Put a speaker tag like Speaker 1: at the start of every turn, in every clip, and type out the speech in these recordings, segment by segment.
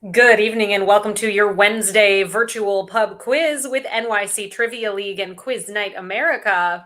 Speaker 1: Good evening and welcome to your Wednesday virtual pub quiz with NYC Trivia League and Quiz Night America.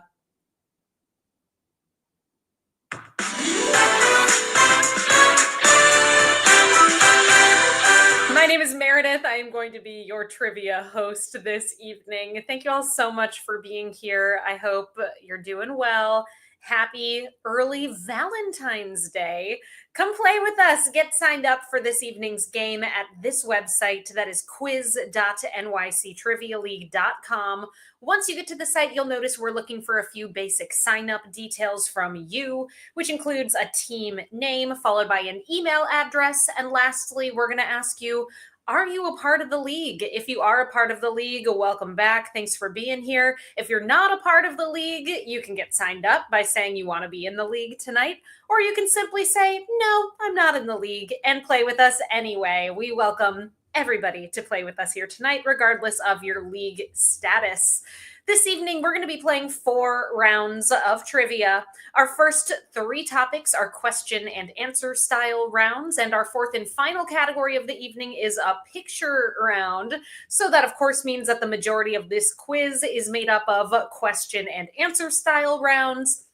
Speaker 1: My name is Meredith. I am going to be your trivia host this evening. Thank you all so much for being here. I hope you're doing well. Happy early Valentine's Day. Come play with us. Get signed up for this evening's game at this website. That is quiz.nyctrivialeague.com. Once you get to the site, you'll notice we're looking for a few basic sign-up details from you, which includes a team name followed by an email address. And lastly, we're going to ask you, are you a part of the league? If you are a part of the league, welcome back. Thanks for being here. If you're not a part of the league, you can get signed up by saying you want to be in the league tonight, or you can simply say, no, I'm not in the league, and play with us anyway. We welcome everybody to play with us here tonight, regardless of your league status. This evening, we're going to be playing 4 rounds of trivia. Our first 3 topics are question and answer style rounds, and our fourth and final category of the evening is a picture round. So that, of course, means that the majority of this quiz is made up of question and answer style rounds.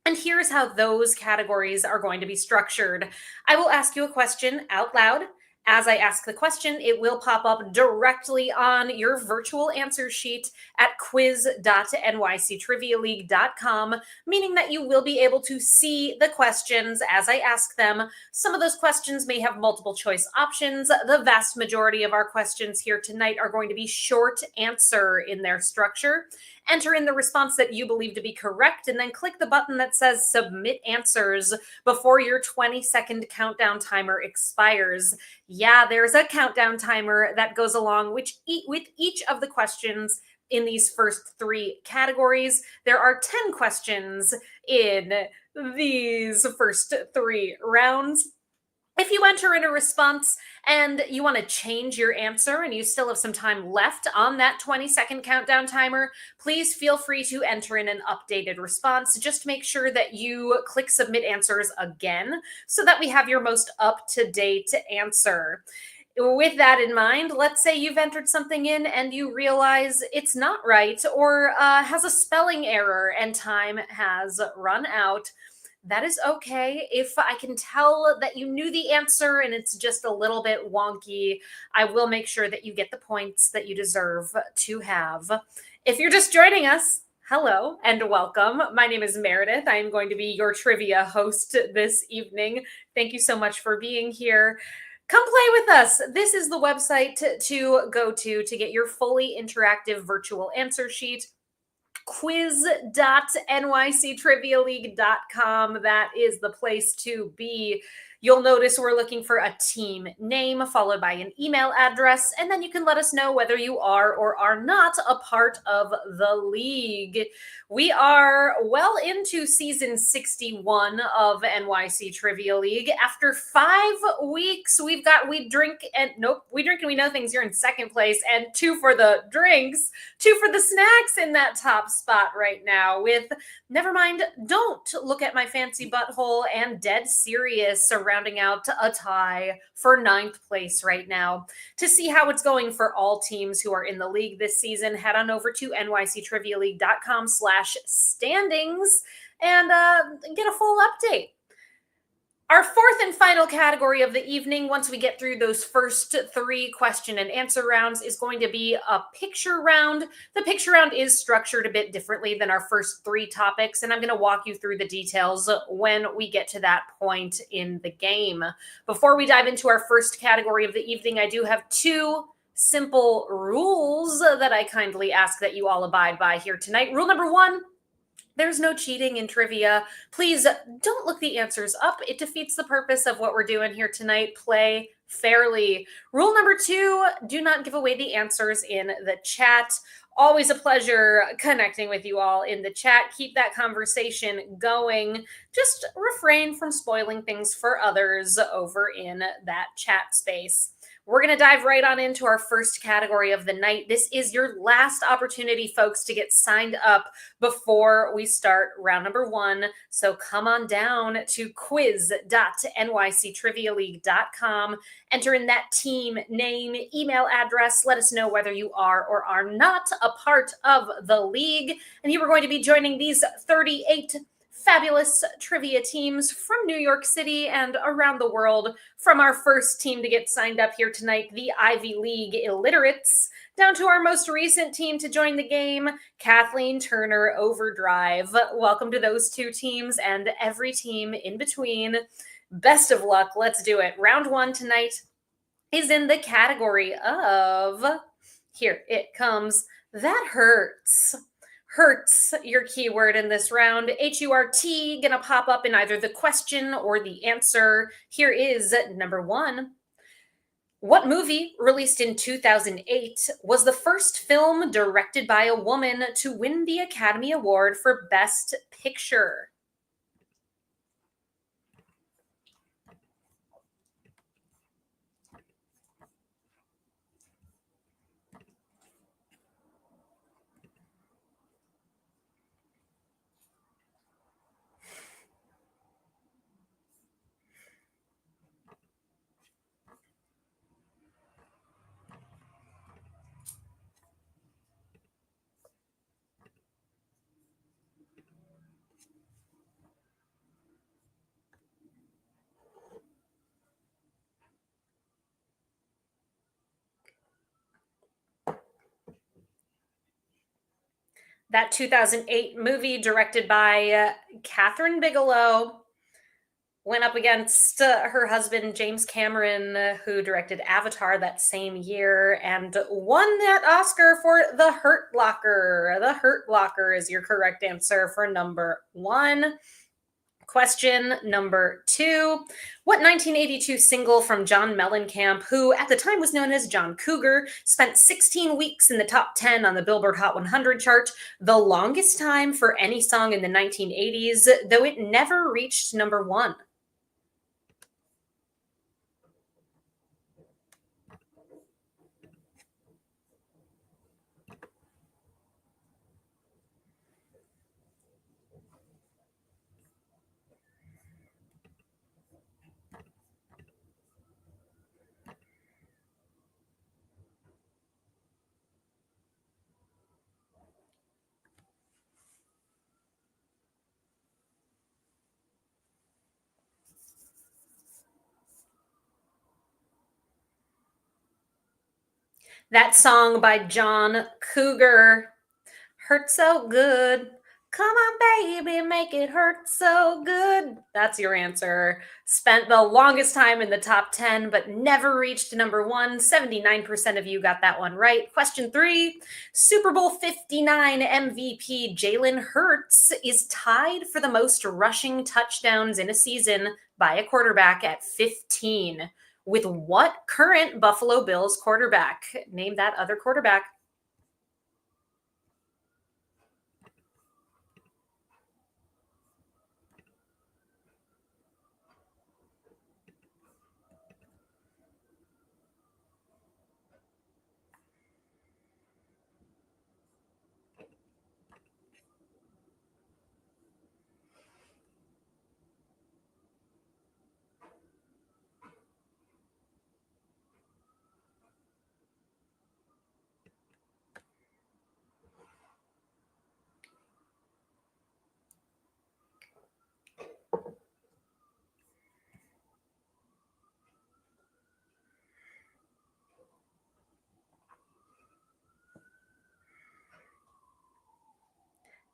Speaker 1: And here's how those categories are going to be structured. I will ask you a question out loud. As I ask the question, it will pop up directly on your virtual answer sheet at quiz.nyctrivialeague.com, meaning that you will be able to see the questions as I ask them. Some of those questions may have multiple choice options. The vast majority of our questions here tonight are going to be short answer in their structure. Enter in the response that you believe to be correct, and then click the button that says Submit Answers before your 20-second countdown timer expires. Yeah, there's a countdown timer that goes along with each of the questions in these first 3 categories. There are 10 questions in these first 3 rounds. If you enter in a response and you want to change your answer and you still have some time left on that 20-second countdown timer, please feel free to enter in an updated response. Just make sure that you click Submit Answers again so that we have your most up-to-date answer. With that in mind, let's say you've entered something in and you realize it's not right or has a spelling error and time has run out. That is okay. If I can tell that you knew the answer and it's just a little bit wonky, I will make sure that you get the points that you deserve to have. If you're just joining us, hello and welcome. My name is Meredith. I am going to be your trivia host this evening. Thank you so much for being here. Come play with us. This is the website to go to get your fully interactive virtual answer sheet. quiz.nyctrivialeague.com. That is the place to be. You'll notice we're looking for a team name followed by an email address, and then you can let us know whether you are or are not a part of the league. We are well into season 61 of NYC Trivia League. After 5 weeks, we drink and we know things. You're in second place, and 2 for the drinks, 2 for the snacks in that top spot right now with Never Mind, Don't Look at My Fancy Butthole, and Dead Serious rounding out a tie for 9th place right now. To see how it's going for all teams who are in the league this season, head on over to nyctrivialeague.com/standings and get a full update. Our fourth and final category of the evening, once we get through those first 3 question and answer rounds, is going to be a picture round. The picture round is structured a bit differently than our first 3 topics, and I'm going to walk you through the details when we get to that point in the game. Before we dive into our first category of the evening, I do have 2 simple rules that I kindly ask that you all abide by here tonight. Rule number 1. There's no cheating in trivia. Please don't look the answers up. It defeats the purpose of what we're doing here tonight. Play fairly. Rule number 2, do not give away the answers in the chat. Always a pleasure connecting with you all in the chat. Keep that conversation going. Just refrain from spoiling things for others over in that chat space. We're going to dive right on into our first category of the night. This is your last opportunity, folks, to get signed up before we start round number one. So come on down to quiz.nyctrivialeague.com. Enter in that team name, email address. Let us know whether you are or are not a part of the league. And you are going to be joining these 38 fabulous trivia teams from New York City and around the world, from our first team to get signed up here tonight, the Ivy League Illiterates, down to our most recent team to join the game, Kathleen Turner Overdrive. Welcome to those two teams and every team in between. Best of luck. Let's do it. Round one tonight is in the category of, here it comes, that hurts. Hurts, your keyword in this round. H-U-R-T, gonna pop up in either the question or the answer. Here is number one. What movie, released in 2008, was the first film directed by a woman to win the Academy Award for Best Picture? That 2008 movie, directed by Catherine Bigelow, went up against her husband, James Cameron, who directed Avatar that same year and won that Oscar for The Hurt Locker. The Hurt Locker is your correct answer for number one. Question number two. What 1982 single from John Mellencamp, who at the time was known as John Cougar, spent 16 weeks in the top 10 on the Billboard Hot 100 chart, the longest time for any song in the 1980s, though it never reached number one? That song by John Cougar, Hurt So Good. Come on, baby, make it hurt so good. That's your answer. Spent the longest time in the top 10, but never reached number one. 79% of you got that one right. Question three. Super Bowl 59 MVP Jalen Hurts is tied for the most rushing touchdowns in a season by a quarterback at 15. With what current Buffalo Bills quarterback? Name that other quarterback.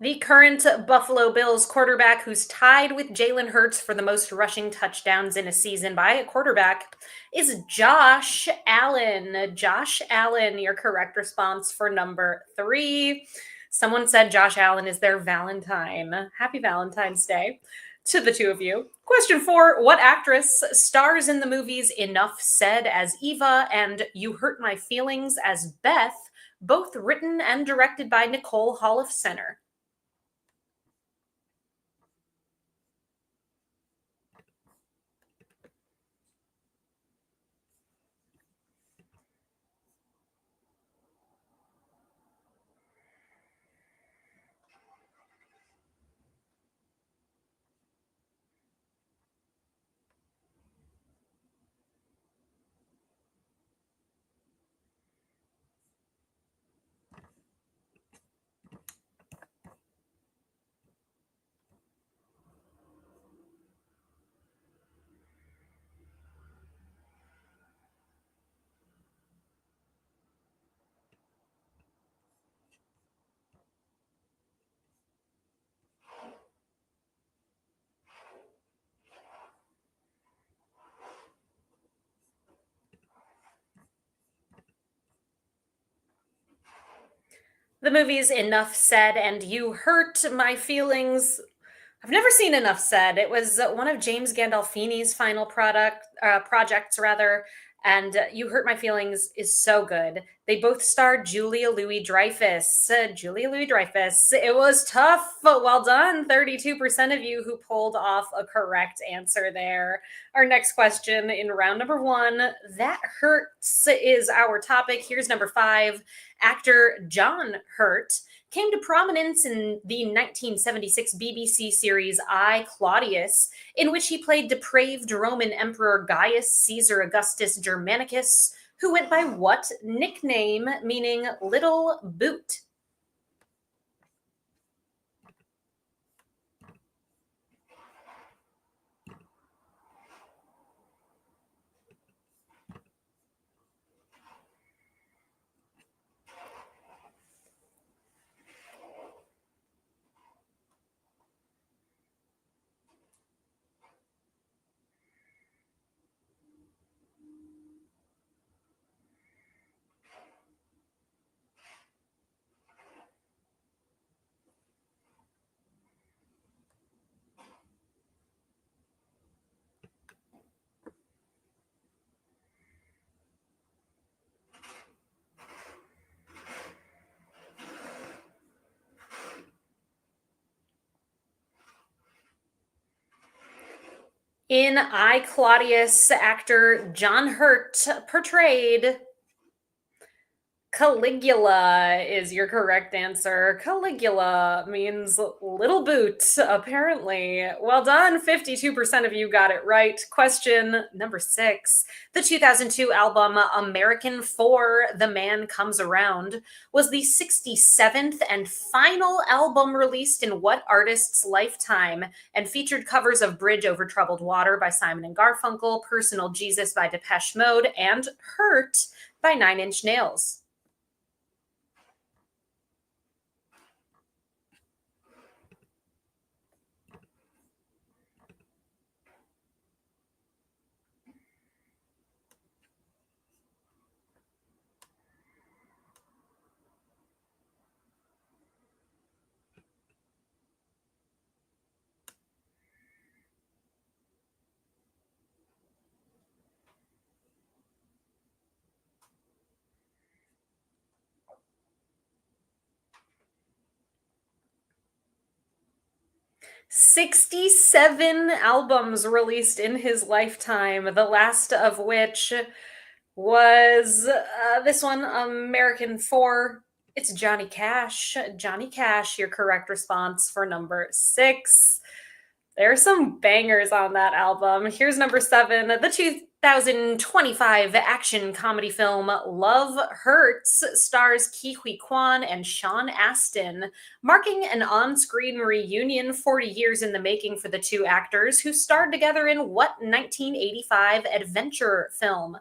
Speaker 1: The current Buffalo Bills quarterback who's tied with Jalen Hurts for the most rushing touchdowns in a season by a quarterback is Josh Allen. Josh Allen, your correct response for number three. Someone said Josh Allen is their Valentine. Happy Valentine's Day to the two of you. Question four. What actress stars in the movies Enough Said as Eva and You Hurt My Feelings as Beth, both written and directed by Nicole Holofcener? The movie's Enough Said and You Hurt My Feelings. I've never seen Enough Said. It was one of James Gandolfini's final projects, rather. And You Hurt My Feelings is so good. They both starred Julia Louis Dreyfus. Julia Louis Dreyfus. It was tough, but well done. 32% of you who pulled off a correct answer there. Our next question in round number one, That Hurts, is our topic. Here's number five. Actor John Hurt came to prominence in the 1976 BBC series I, Claudius, in which he played depraved Roman Emperor Gaius Caesar Augustus Germanicus, who went by what nickname, meaning little boot? In I, Claudius, actor John Hurt portrayed Caligula is your correct answer. Caligula means little boot, apparently. Well done. 52% of you got it right. Question number six. The 2002 album American 4, The Man Comes Around was the 67th and final album released in what artist's lifetime and featured covers of Bridge Over Troubled Water by Simon and Garfunkel, Personal Jesus by Depeche Mode, and Hurt by Nine Inch Nails. 67 albums released in his lifetime, the last of which was this one, American 4. It's Johnny Cash. Johnny Cash, your correct response for number six. There are some bangers on that album. Here's number seven. The 2025 action comedy film Love Hurts stars Ke Huy Quan and Sean Astin, marking an on screen reunion 40 years in the making for the two actors who starred together in what 1985 adventure film?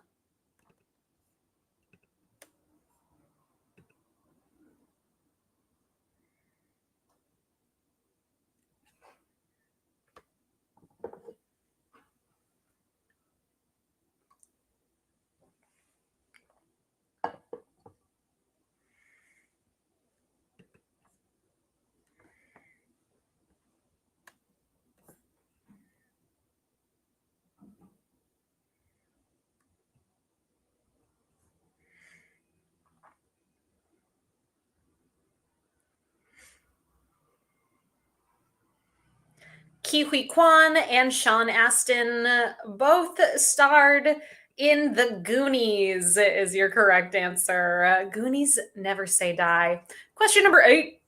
Speaker 1: Ke Huy Quan and Sean Astin both starred in The Goonies, is your correct answer. Goonies never say die. Question number eight.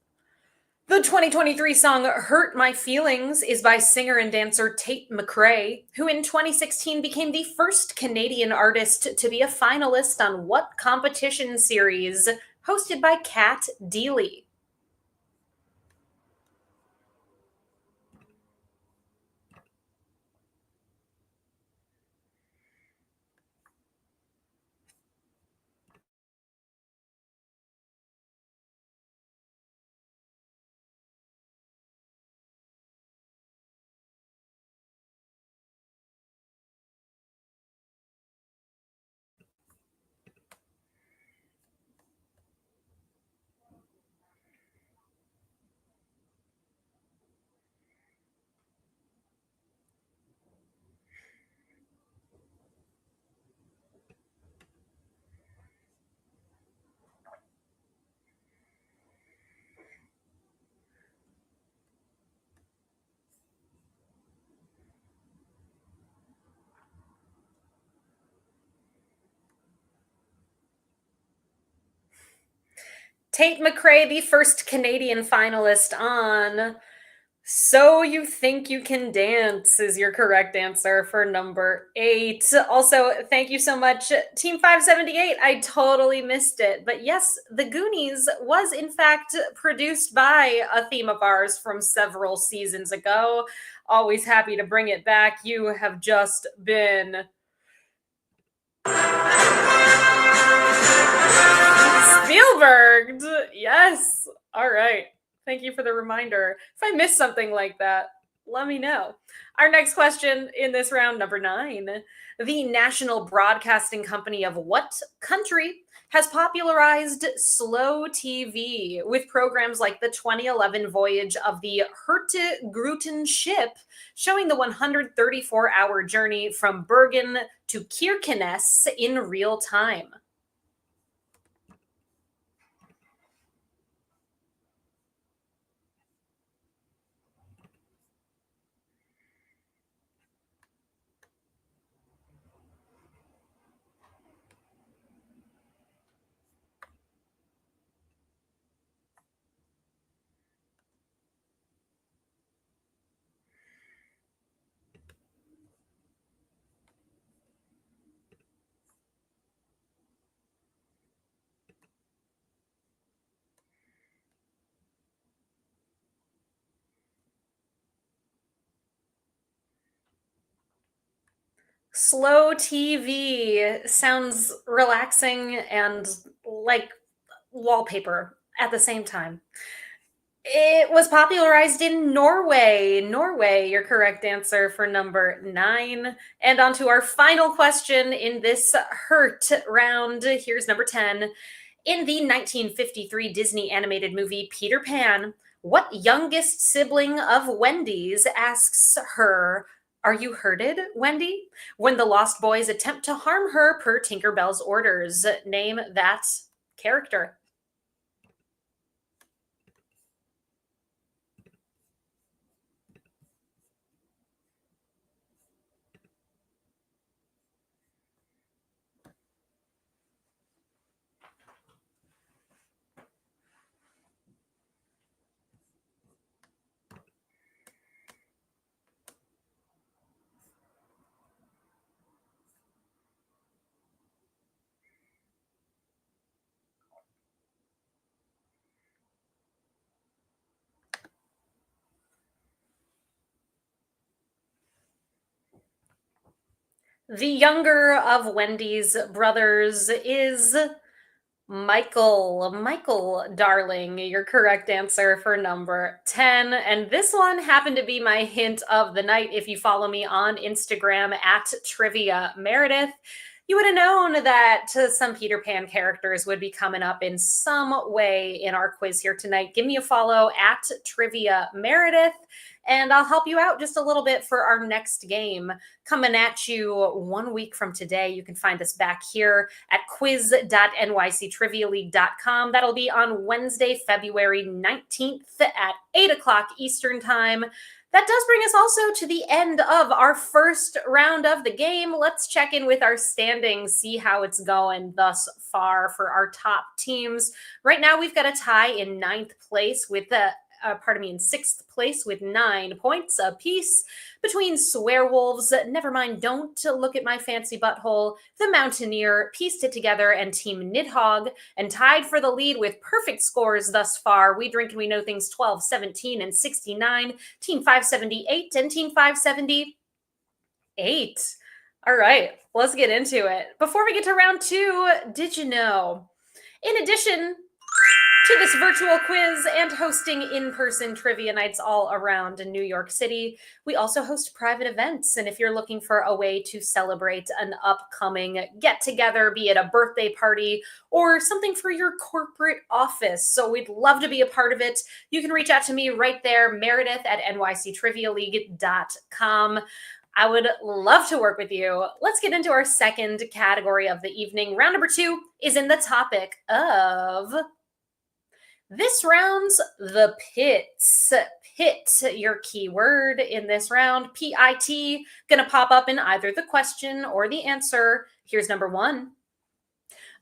Speaker 1: The 2023 song Hurt My Feelings is by singer and dancer Tate McRae, who in 2016 became the first Canadian artist to be a finalist on what competition series hosted by Kat Deely? Tate McRae, the first Canadian finalist on So You Think You Can Dance is your correct answer for number 8. Also, thank you so much, Team 578. I totally missed it. But yes, The Goonies was in fact produced by a theme of ours from several seasons ago. Always happy to bring it back. You have just been Spielberged. Yes. All right. Thank you for the reminder. If I missed something like that, let me know. Our next question in this round, number 9. The National Broadcasting Company of what country has popularized slow TV with programs like the 2011 voyage of the Hurtigruten ship, showing the 134-hour journey from Bergen to Kirkenes in real time? Slow TV sounds relaxing and like wallpaper at the same time. It was popularized in Norway. Norway, your correct answer for number 9. And on to our final question in this hurt round. Here's number 10. In the 1953 Disney animated movie Peter Pan, what youngest sibling of Wendy's asks her, "Are you hurted, Wendy?" when the Lost Boys attempt to harm her per Tinkerbell's orders? Name that character. The younger of Wendy's brothers is Michael. Michael, darling, your correct answer for number 10. And this one happened to be my hint of the night. If you follow me on Instagram at Trivia Meredith, you would have known that some Peter Pan characters would be coming up in some way in our quiz here tonight. Give me a follow at Trivia Meredith, and I'll help you out just a little bit for our next game coming at you 1 week from today. You can find us back here at quiz.nyctrivialeague.com. That'll be on Wednesday, February 19th at 8 o'clock Eastern Time. That does bring us also to the end of our first round of the game. Let's check in with our standings, see how it's going thus far for our top teams. Right now, we've got a tie in 9th place with in 6th place with 9 points apiece between Swearwolves, Nevermind, Don't Look at My Fancy Butthole, The Mountaineer, Pieced It Together, and Team Nidhogg. And tied for the lead with perfect scores thus far, We Drink and We Know Things 12, 17, and 69, Team 578 and Team 578. All right, let's get into it. Before we get to round 2, did you know? In addition to this virtual quiz and hosting in-person trivia nights all around New York City, we also host private events. And if you're looking for a way to celebrate an upcoming get-together, be it a birthday party or something for your corporate office, so we'd love to be a part of it, you can reach out to me right there, Meredith at nyctrivialeague.com. I would love to work with you. Let's get into our second category of the evening. Round number 2 is in the topic of this round's the pits. Pit, your keyword in this round, PIT, gonna pop up in either the question or the answer. Here's number 1.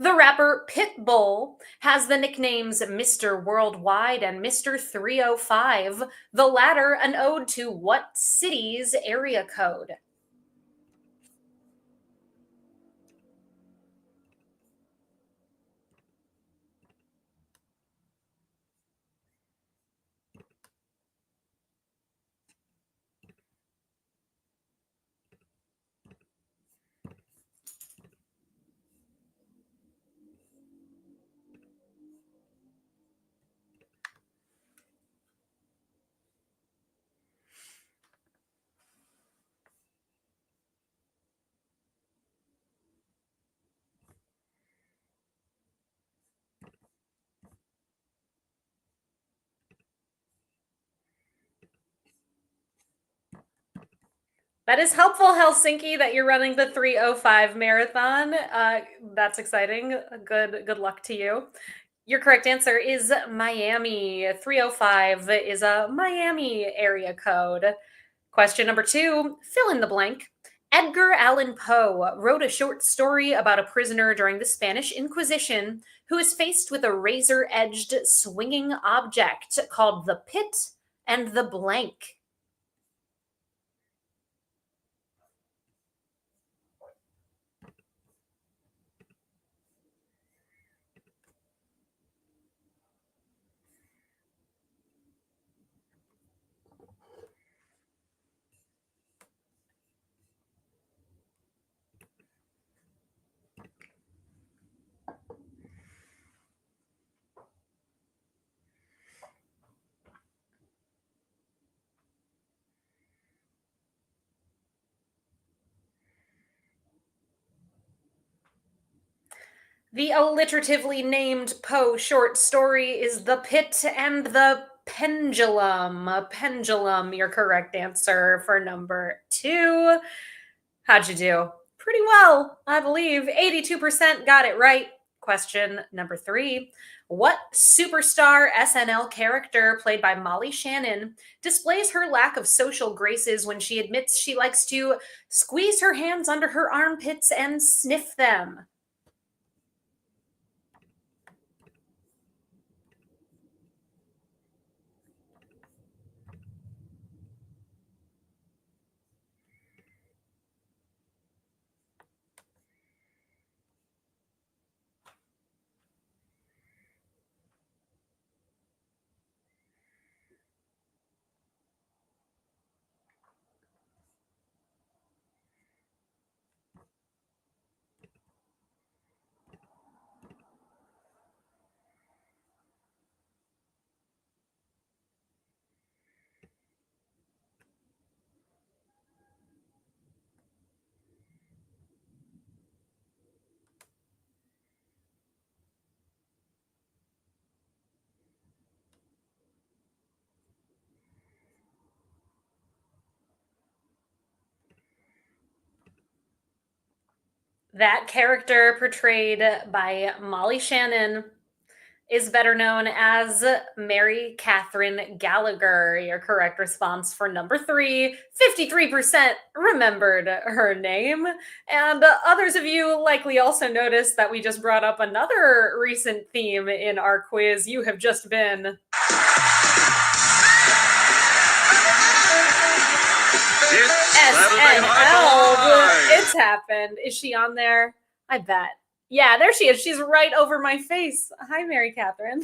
Speaker 1: The rapper Pitbull has the nicknames Mr. Worldwide and Mr. 305, the latter an ode to what city's area code? That is helpful, Helsinki, that you're running the 3:05 marathon. That's exciting. Good luck to you. Your correct answer is Miami. 3:05 is a Miami area code. Question number two, fill in the blank. Edgar Allan Poe wrote a short story about a prisoner during the Spanish Inquisition who is faced with a razor edged swinging object called the pit and the blank. The alliteratively named Poe short story is The Pit and the Pendulum. A pendulum, your correct answer for number two. How'd you do? Pretty well, I believe. 82% got it right. Question number three. What superstar SNL character played by Molly Shannon displays her lack of social graces when she admits she likes to squeeze her hands under her armpits and sniff them? That character portrayed by Molly Shannon is better known as Mary Catherine Gallagher. Your correct response for number three, 53% remembered her name. And others of you likely also noticed that we just brought up another recent theme in our quiz. You have just been SNL. It's happened. Is she on there? I bet. Yeah, there she is. She's right over my face. Hi, Mary Catherine.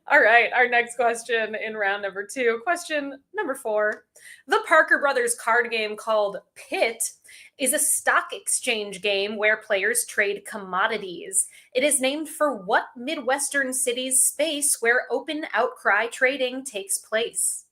Speaker 1: All right, our next question in round number two. Question number four. The Parker Brothers card game called Pit is a stock exchange game where players trade commodities. It is named for what Midwestern city's space where open outcry trading takes place?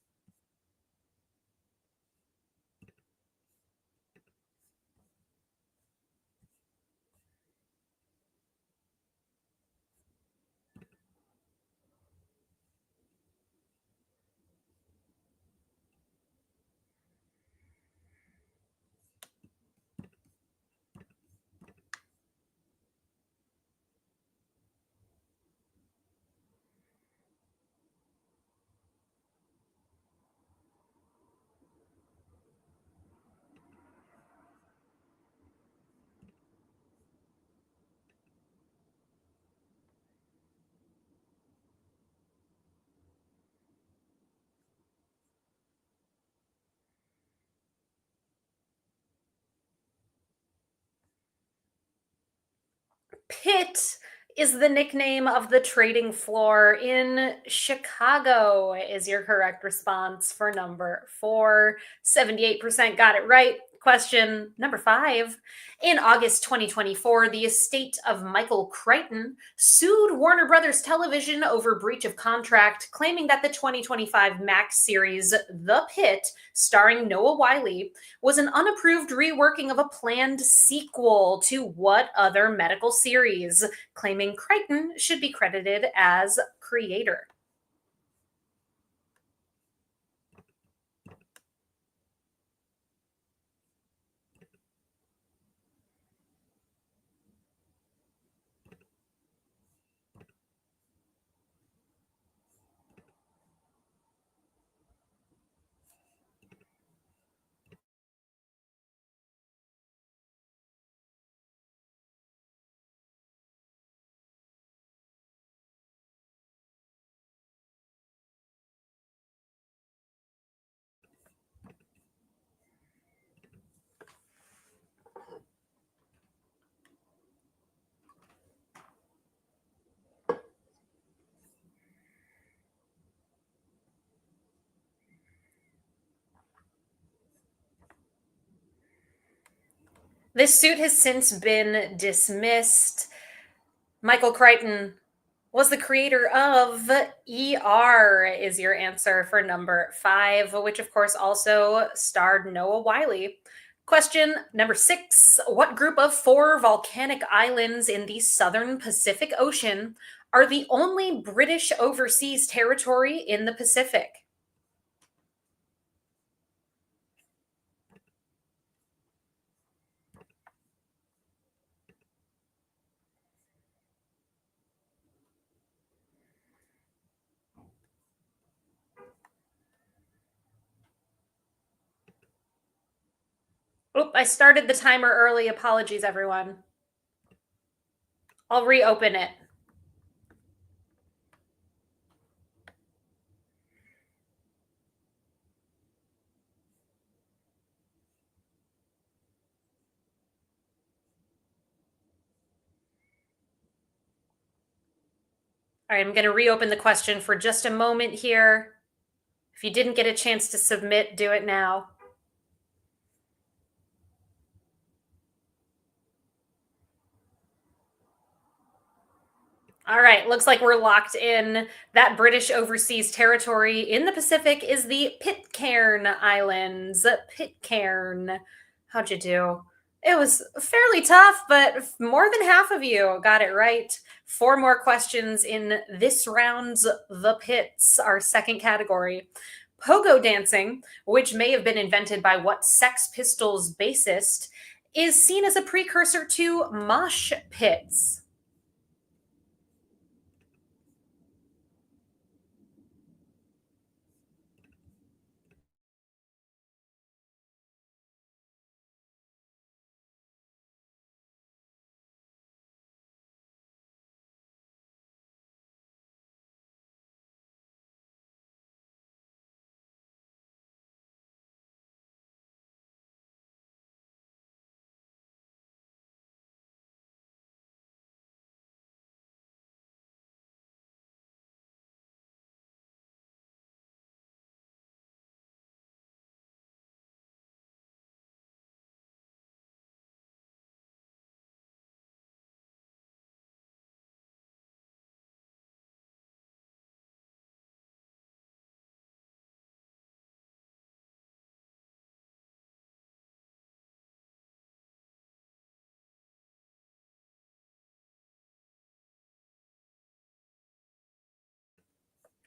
Speaker 1: Pit is the nickname of the trading floor in Chicago, is your correct response for number four. 78% got it right. Question number five. In August 2024, the estate of Michael Crichton sued Warner Brothers Television over breach of contract, claiming that the 2025 Max series The Pit, starring Noah Wyle, was an unapproved reworking of a planned sequel to what other medical series, claiming Crichton should be credited as creator. This suit has since been dismissed. Michael Crichton was the creator of ER, is your answer for number five, which of course also starred Noah Wyle. Question number six. What group of four volcanic islands in the southern Pacific Ocean are the only British overseas territory in the Pacific? Oop, I started the timer early. Apologies, everyone. I'll reopen it. All right, I'm going to reopen the question for just a moment here. If you didn't get a chance to submit, do it now. All right, looks like we're locked in. That British overseas territory in the Pacific is the Pitcairn Islands. Pitcairn. How'd you do? It was fairly tough, but more than half of you got it right. Four more questions in this round's The Pits, our second category. Pogo dancing, which may have been invented by what Sex Pistols bassist, is seen as a precursor to mosh pits.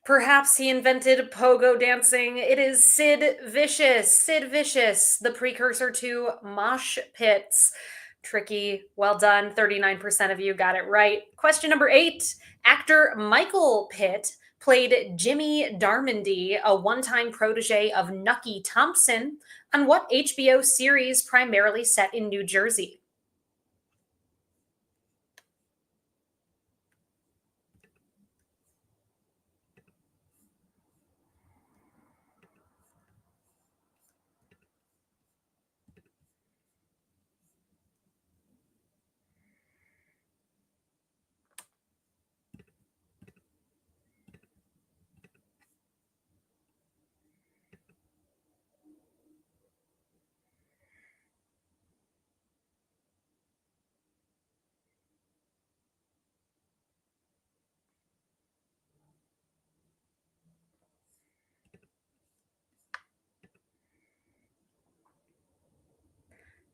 Speaker 1: Perhaps he invented pogo dancing. It is Sid Vicious. Sid Vicious, the precursor to mosh pits. Tricky. Well done. 39% of you got it right. Question number eight. Actor Michael Pitt played Jimmy Darmondy, a one time protege of Nucky Thompson, on what HBO series primarily set in New Jersey?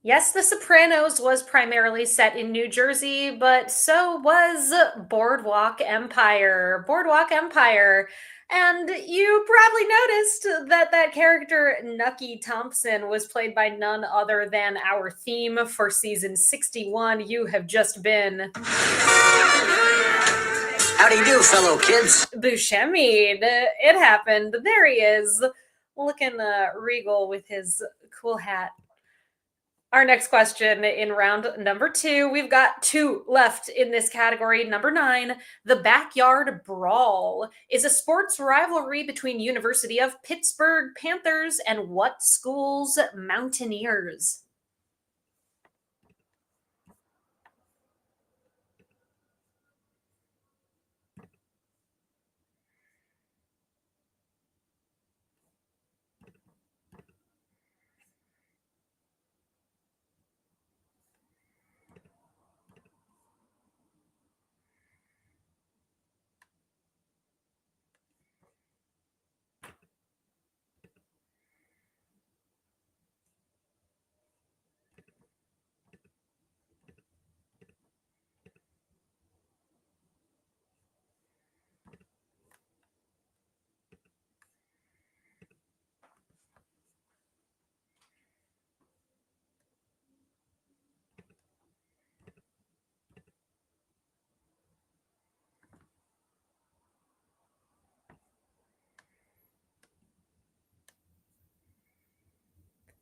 Speaker 1: Yes, The Sopranos was primarily set in New Jersey, but so was Boardwalk Empire. Boardwalk Empire. And you probably noticed that that character, Nucky Thompson, was played by none other than our theme for season 61. You have just been
Speaker 2: How do you do, fellow kids?
Speaker 1: Buscemi. It happened. There he is, looking regal with his cool hat. Our next question in round number two. We've got two left in this category. Number 9, the Backyard Brawl is a sports rivalry between University of Pittsburgh Panthers and what school's Mountaineers?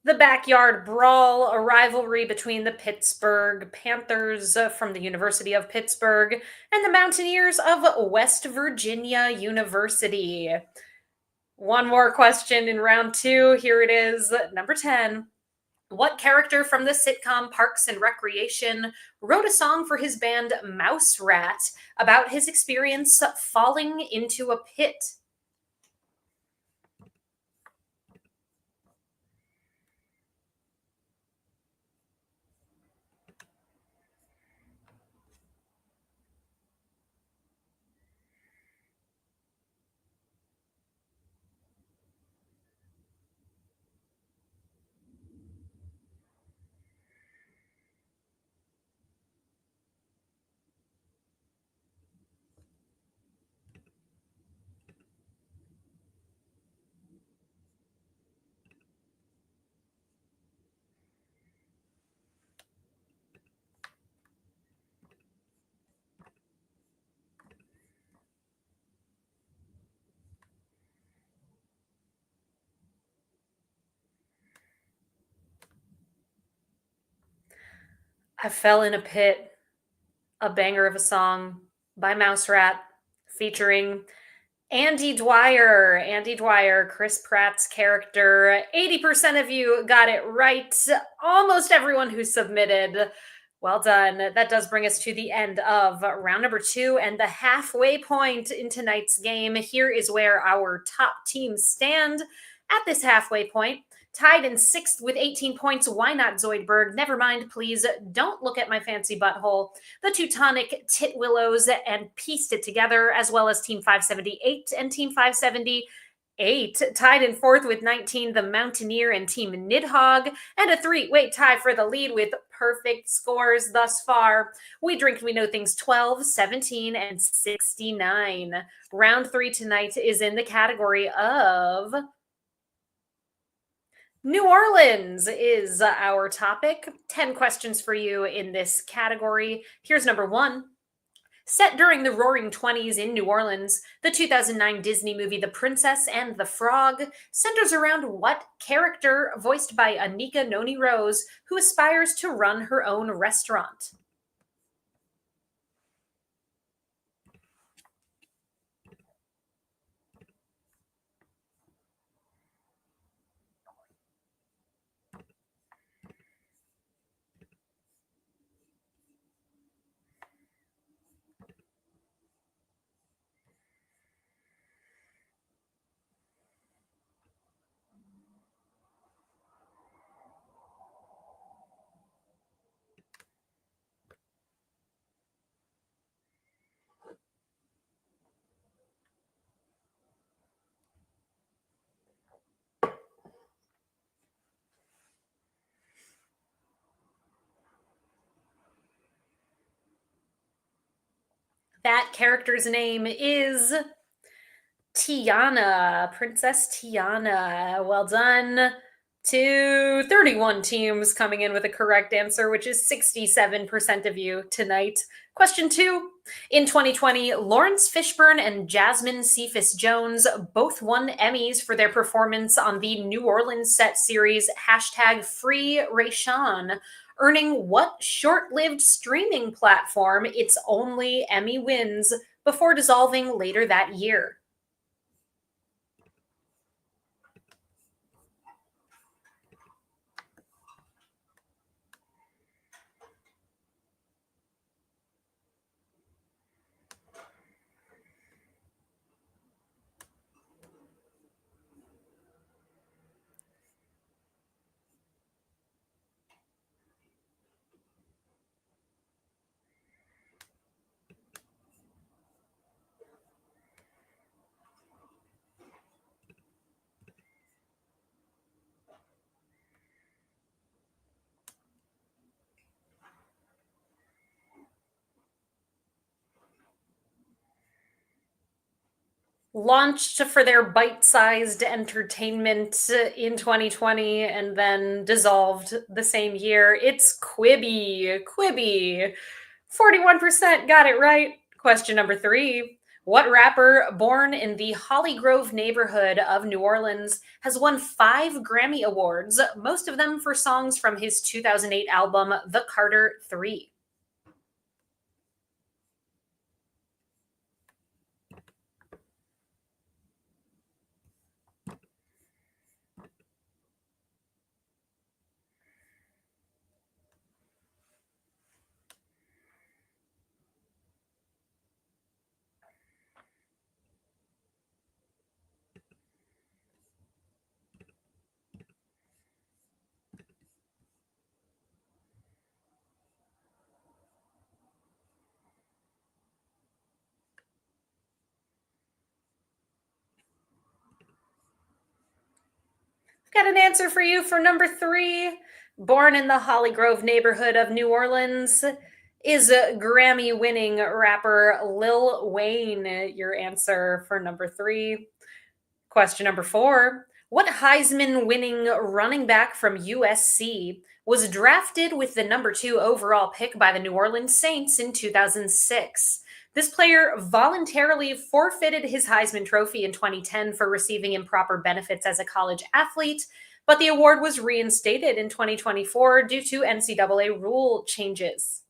Speaker 1: The Backyard Brawl, a rivalry between the Pittsburgh Panthers from the University of Pittsburgh and the Mountaineers of West Virginia University. One more question in round two. Here it is, number 10. What character from the sitcom Parks and Recreation wrote a song for his band Mouse Rat about his experience falling into a pit? I Fell in a Pit, a banger of a song by Mouse Rat featuring Andy Dwyer. Andy Dwyer, Chris Pratt's character. 80% of you got it right. Almost everyone who submitted. Well done. That does bring us to the end of round number 2 and the halfway point in tonight's game. Here is where our top teams stand at this halfway point. Tied in sixth with 18 points. Why not Zoidberg? Never mind, please. Don't look at my fancy butthole. The Teutonic Titwillows and pieced it together, as well as Team 578 and Team 578. Tied in fourth with 19, the Mountaineer and Team Nidhogg, and a three-way tie for the lead with perfect scores thus far. We Drink We Know Things 12, 17, and 69. Round 3 tonight is in the category of New Orleans is our topic. 10 questions for you in this category. Here's number 1. Set during the Roaring Twenties in New Orleans, the 2009 Disney movie The Princess and the Frog centers around what character voiced by Anika Noni Rose, who aspires to run her own restaurant? That character's name is Tiana, Princess Tiana. Well done to 31 teams coming in with a correct answer, which is 67% of you tonight. Question 2. In 2020, Lawrence Fishburne and Jasmine Cephas Jones both won Emmys for their performance on the New Orleans set series #FreeRayshawn, earning what short-lived streaming platform its only Emmy wins before dissolving later that year. Launched for their bite-sized entertainment in 2020 and then dissolved the same year. It's Quibi. Quibi. 41% got it right. Question number 3. What rapper born in the Holly Grove neighborhood of New Orleans has won 5 Grammy Awards, most of them for songs from his 2008 album, The Carter 3? Got an answer for you for number 3. Born in the Holly Grove neighborhood of New Orleans is Grammy winning rapper Lil Wayne. Your answer for number 3. Question number 4. What Heisman winning running back from USC was drafted with the number 2 overall pick by the New Orleans Saints in 2006? This player voluntarily forfeited his Heisman Trophy in 2010 for receiving improper benefits as a college athlete, but the award was reinstated in 2024 due to NCAA rule changes.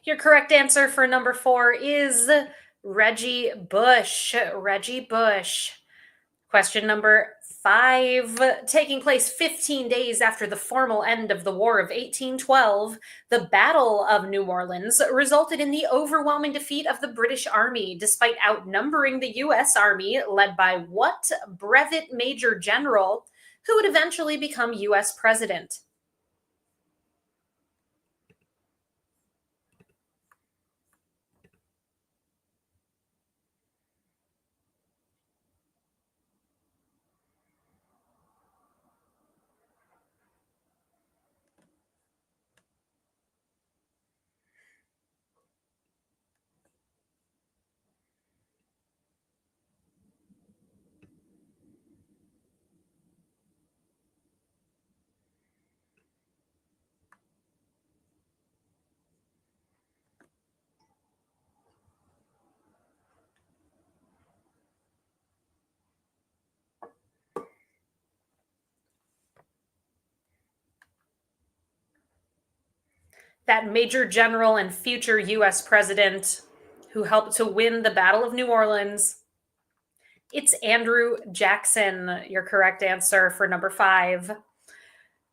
Speaker 1: Your correct answer for number 4 is Reggie Bush. Reggie Bush. Question number 5. Taking place 15 days after the formal end of the War of 1812, the Battle of New Orleans resulted in the overwhelming defeat of the British Army, despite outnumbering the U.S. Army, led by what brevet major general who would eventually become U.S. president? That Major General and future US President who helped to win the Battle of New Orleans. It's Andrew Jackson, your correct answer for number 5.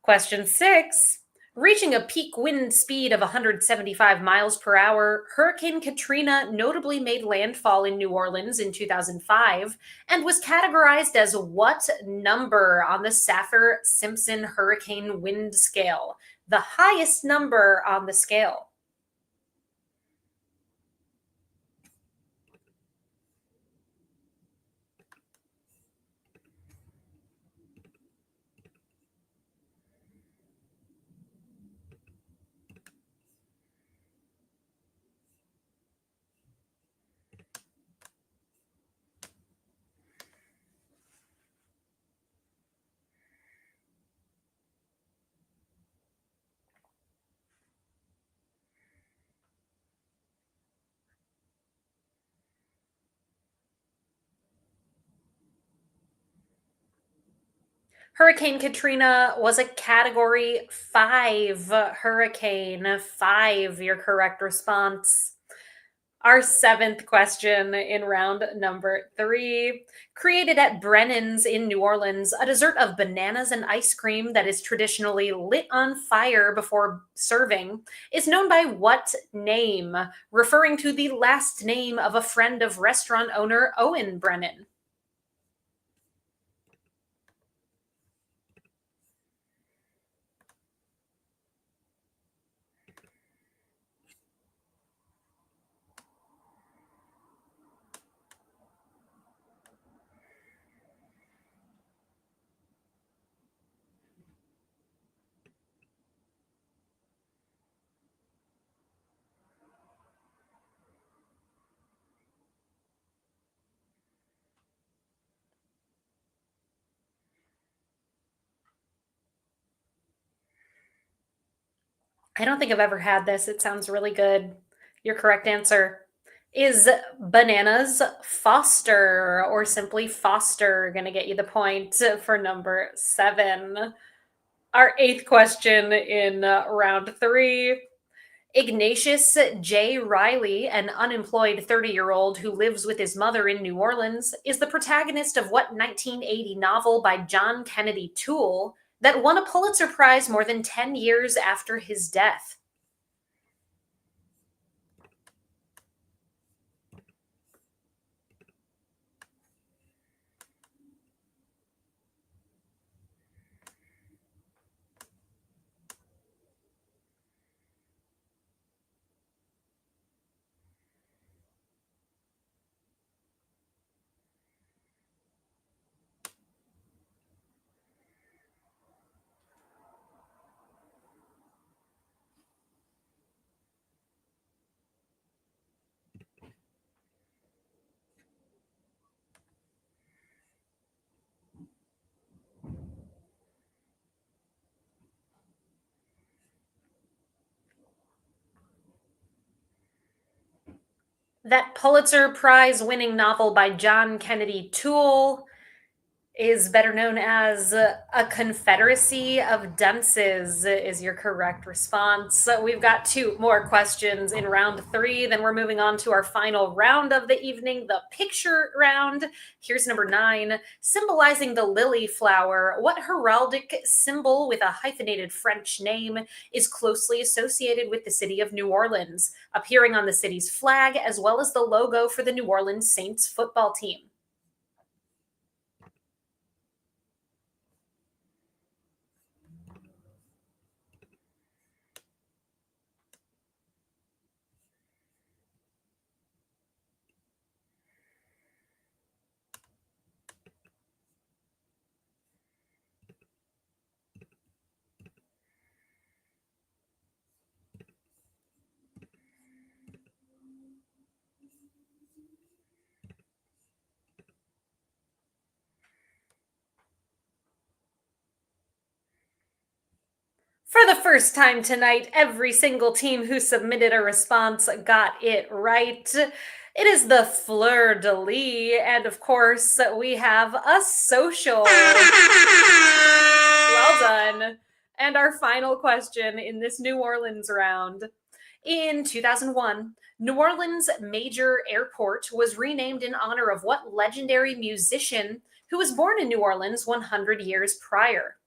Speaker 1: Question 6. Reaching a peak wind speed of 175 miles per hour, Hurricane Katrina notably made landfall in New Orleans in 2005 and was categorized as what number on the Saffir-Simpson hurricane wind scale? The highest number on the scale. Hurricane Katrina was a category 5 hurricane. 5, your correct response. Our 7th question in round number 3. Created at Brennan's in New Orleans, a dessert of bananas and ice cream that is traditionally lit on fire before serving is known by what name, referring to the last name of a friend of restaurant owner Owen Brennan? I don't think I've ever had this. It sounds really good. Your correct answer is bananas Foster, or simply Foster. Going to get you the point for number 7. Our 8th question in round 3. Ignatius J. Riley, an unemployed 30-year-old who lives with his mother in New Orleans, is the protagonist of what 1980 novel by John Kennedy Toole that won a Pulitzer Prize more than 10 years after his death? That Pulitzer Prize winning novel by John Kennedy Toole is better known as A Confederacy of Dunces, is your correct response. So we've got 2 more questions in round 3. Then we're moving on to our final round of the evening, the picture round. Here's number 9. Symbolizing the lily flower, what heraldic symbol with a hyphenated French name is closely associated with the city of New Orleans, appearing on the city's flag as well as the logo for the New Orleans Saints football team? For the first time tonight, every single team who submitted a response got it right. It is the fleur de lis, and of course, we have a social. Well done. And our final question in this New Orleans round. In 2001, New Orleans' major airport was renamed in honor of what legendary musician who was born in New Orleans 100 years prior?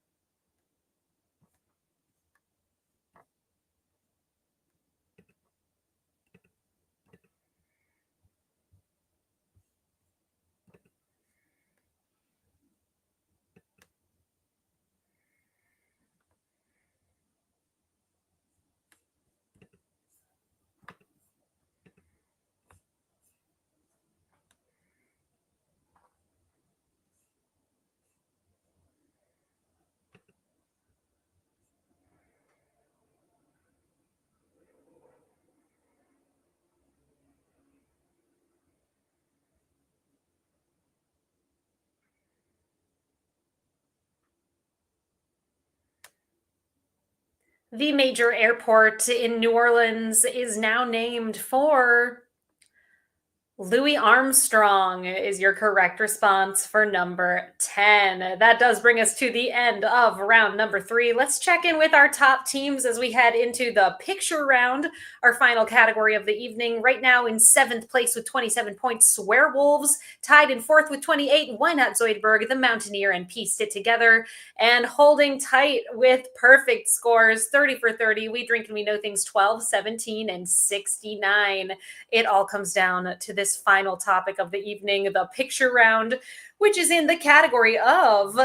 Speaker 1: The major airport in New Orleans is now named for Louis Armstrong is your correct response for number 10. That does bring us to the end of round number 3. Let's check in with our top teams as we head into the picture round, our final category of the evening. Right now in 7th place with 27 points, Werewolves. Tied in 4th with 28, Why Not Zoidberg, The Mountaineer, and Pieced It Together. And holding tight with perfect scores, 30 for 30, We Drink and We Know Things 12, 17, and 69. It all comes down to this final topic of the evening, the picture round, which is in the category of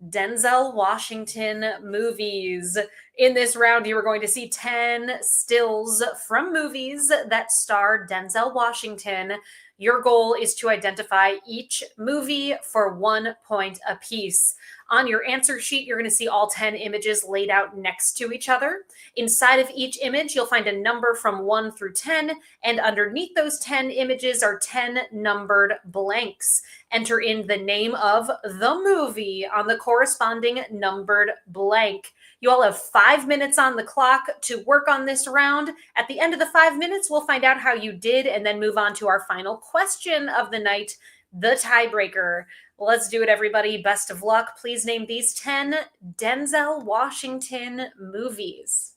Speaker 1: Denzel Washington movies. In this round, you are going to see 10 stills from movies that star Denzel Washington. Your goal is to identify each movie for 1 point apiece. On your answer sheet, you're going to see all 10 images laid out next to each other. Inside of each image, you'll find a number from 1 through 10, and underneath those 10 images are 10 numbered blanks. Enter in the name of the movie on the corresponding numbered blank. You all have 5 minutes on the clock to work on this round. At the end of the 5 minutes, we'll find out how you did and then move on to our final question of the night, the tiebreaker. Let's do it, everybody. Best of luck. Please name these 10 Denzel Washington movies.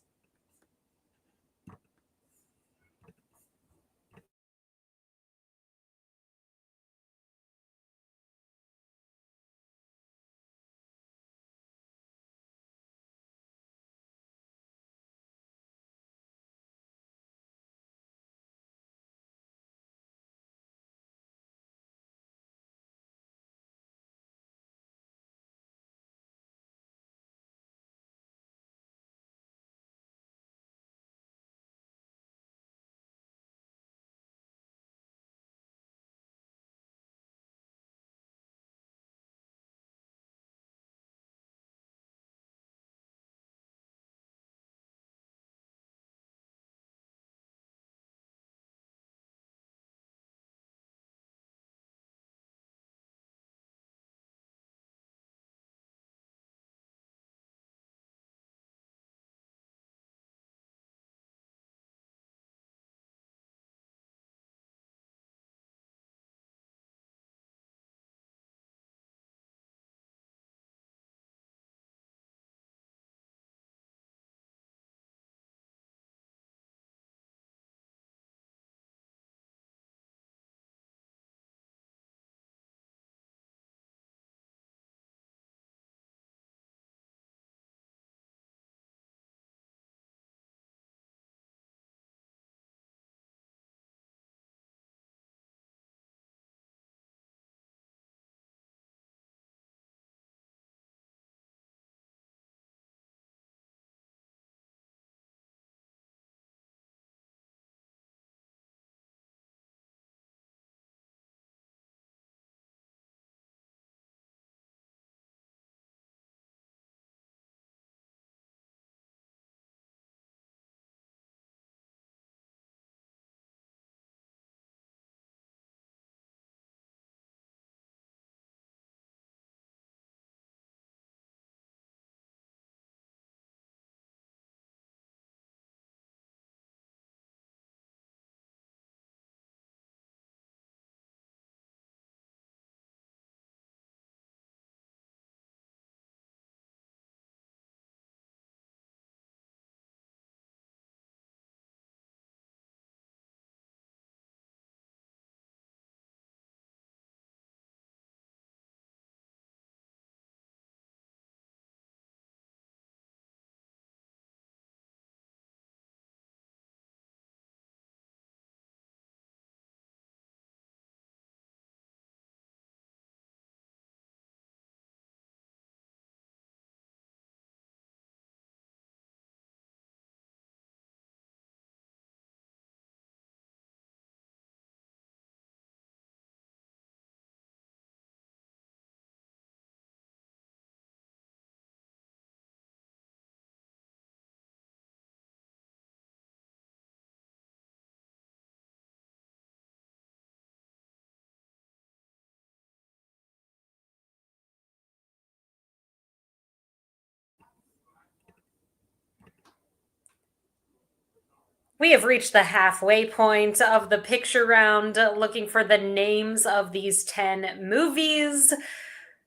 Speaker 1: We have reached the halfway point of the picture round, looking for the names of these 10 movies.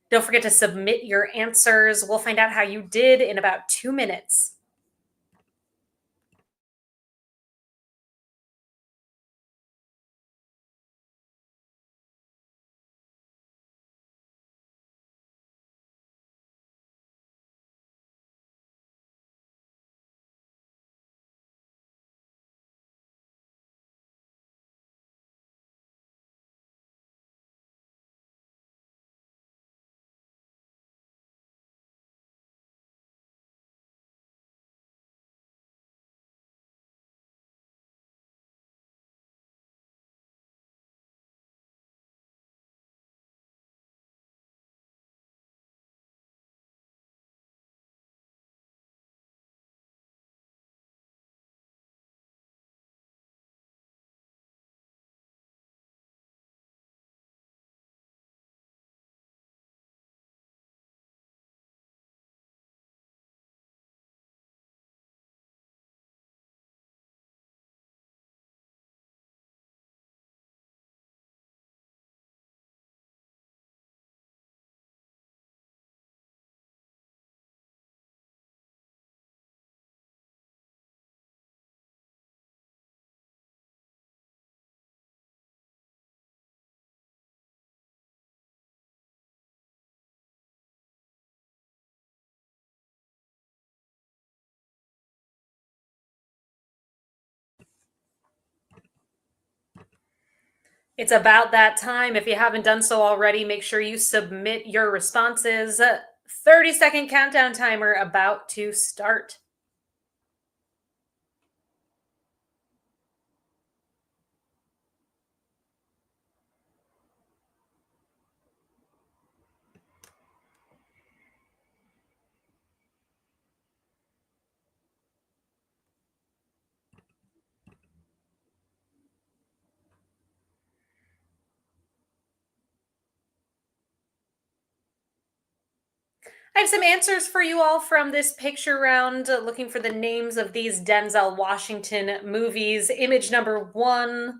Speaker 1: Don't forget to submit your answers. We'll find out how you did in about 2 minutes. It's about that time. If you haven't done so already, make sure you submit your responses. 30-second countdown timer about to start. I have some answers for you all from this picture round, looking for the names of these Denzel Washington movies. Image number 1,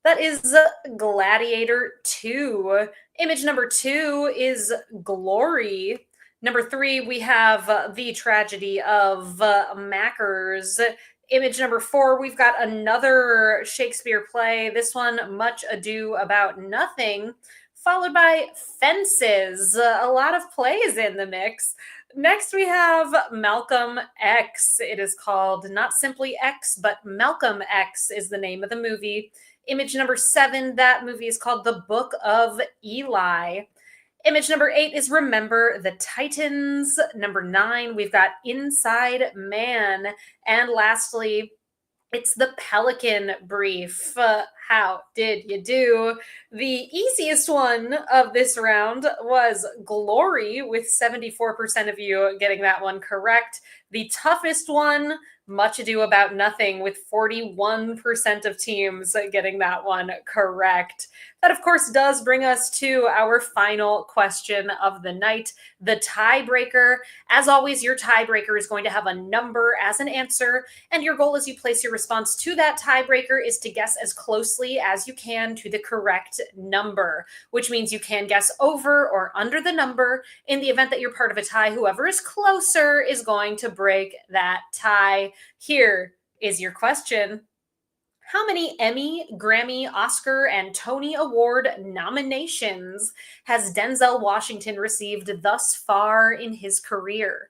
Speaker 1: that is Gladiator 2. Image number 2 is Glory. Number 3, we have The Tragedy of Mackers. Image number 4, we've got another Shakespeare play. This one, Much Ado About Nothing, followed by Fences. A lot of plays in the mix. Next, we have Malcolm X. It is called not simply X, but Malcolm X is the name of the movie. Image number 7, that movie is called The Book of Eli. Image number 8 is Remember the Titans. Number 9, we've got Inside Man. And lastly, it's the Pelican Brief. How did you do? The easiest one of this round was Glory, with 74% of you getting that one correct. The toughest one, Much Ado About Nothing, with 41% of teams getting that one correct. That, of course, does bring us to our final question of the night, the tiebreaker. As always, your tiebreaker is going to have a number as an answer, and your goal as you place your response to that tiebreaker is to guess as closely as you can to the correct number, which means you can guess over or under the number. In the event that you're part of a tie, whoever is closer is going to break that tie. Here is your question. How many Emmy, Grammy, Oscar, and Tony Award nominations has Denzel Washington received thus far in his career?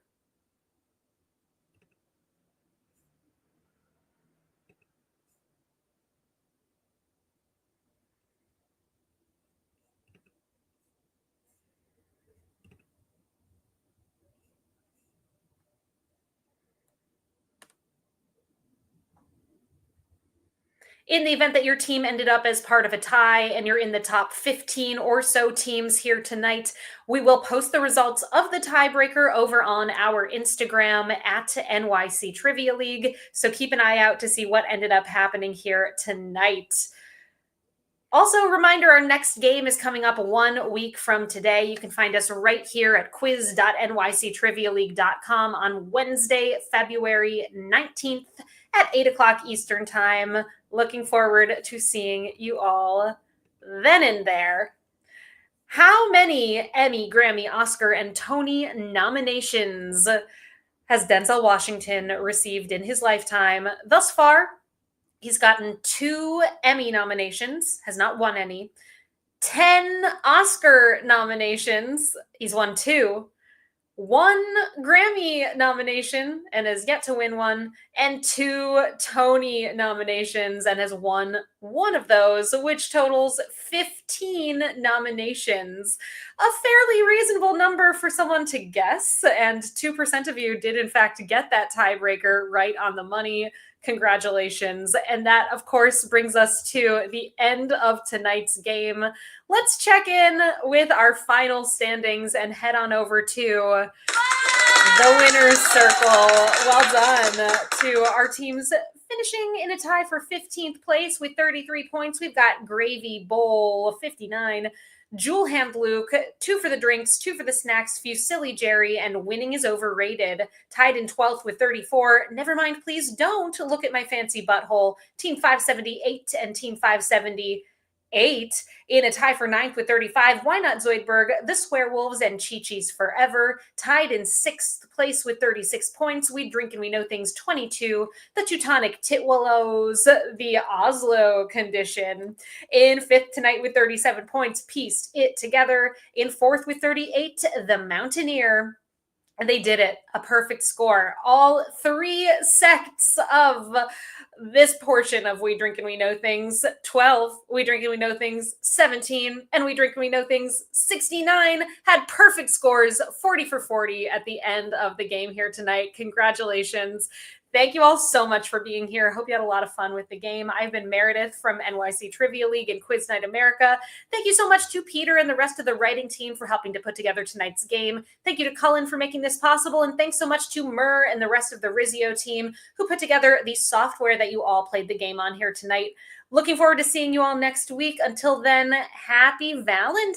Speaker 1: In the event that your team ended up as part of a tie and you're in the top 15 or so teams here tonight, we will post the results of the tiebreaker over on our Instagram at NYC Trivia League. So keep an eye out to see what ended up happening here tonight. Also, reminder, our next game is coming up 1 week from today. You can find us right here at quiz.nyctrivialeague.com on Wednesday, February 19th at 8 o'clock Eastern Time. Looking forward to seeing you all then and there. How many Emmy, Grammy, Oscar, and Tony nominations has Denzel Washington received in his lifetime? Thus far, he's gotten 2 Emmy nominations, has not won any, 10 Oscar nominations, he's won 2, 1 Grammy nomination and has yet to win one, and 2 Tony nominations and has won one of those, which totals 15 nominations. A fairly reasonable number for someone to guess, and 2% of you did in fact get that tiebreaker right on the money. Congratulations. And that, of course, brings us to the end of tonight's game. Let's check in with our final standings and head on over to the winner's circle. Well done to our teams finishing in a tie for 15th place with 33 points. We've got Gravy Bowl, 59. Jewel Hand Luke, 2 for the drinks, 2 for the snacks, Fusilli Jerry, and Winning is Overrated, tied in 12th with 34. Never mind, please don't look at my fancy butthole. Team 578 and Team 578 in a tie for 9th with 35. Why not Zoidberg, the Swearwolves, and Chi-Chi's Forever, tied in 6th place with 36 points. We Drink and We Know Things, 22. The Teutonic Titwillows, the Oslo Condition, in 5th tonight with 37 points. Pieced It Together, in 4th with 38. The Mountaineer. And they did it. A perfect score. All 3 sects of this portion of We Drink and We Know Things, 12, We Drink and We Know Things, 17, and We Drink and We Know Things, 69, had perfect scores, 40 for 40 at the end of the game here tonight. Congratulations. Thank you all so much for being here. I hope you had a lot of fun with the game. I've been Meredith from NYC Trivia League and Quiz Night America. Thank you so much to Peter and the rest of the writing team for helping to put together tonight's game. Thank you to Cullen for making this possible. And thanks so much to Murr and the rest of the Rizio team who put together the software that you all played the game on here tonight. Looking forward to seeing you all next week. Until then, happy Valentine's